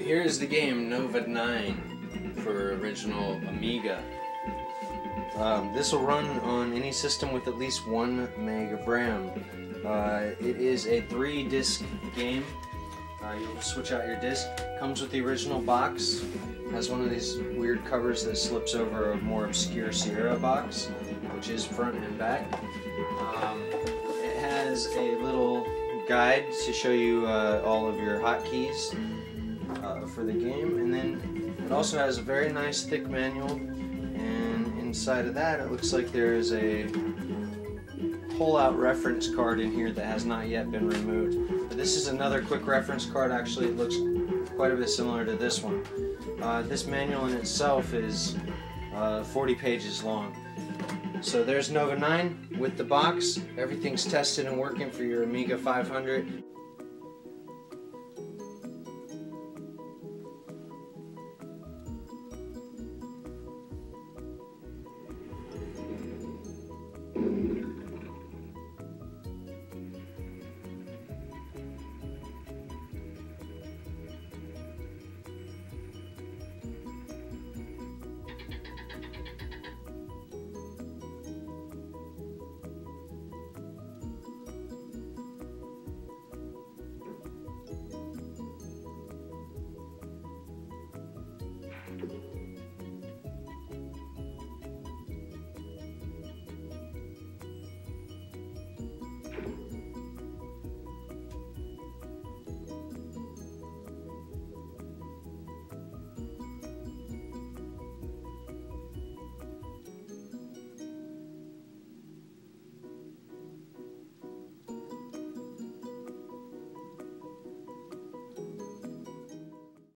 Here is the game Nova 9 for original Amiga. This will run on any system with at least 1 meg of RAM. It is a 3-disc game. You'll switch out your disc. Comes with the original box. Has one of these weird covers that slips over a more obscure Sierra box, which is front and back. It has a little guide to show you all of your hotkeys for the game, and then it also has a very nice thick manual, and inside of that it looks like there is a pull-out reference card in here that has not yet been removed. But this is another quick reference card. Actually, it looks quite a bit similar to this one. This manual in itself is 40 pages long. So there's Nova 9 with the box. Everything's tested and working for your Amiga 500.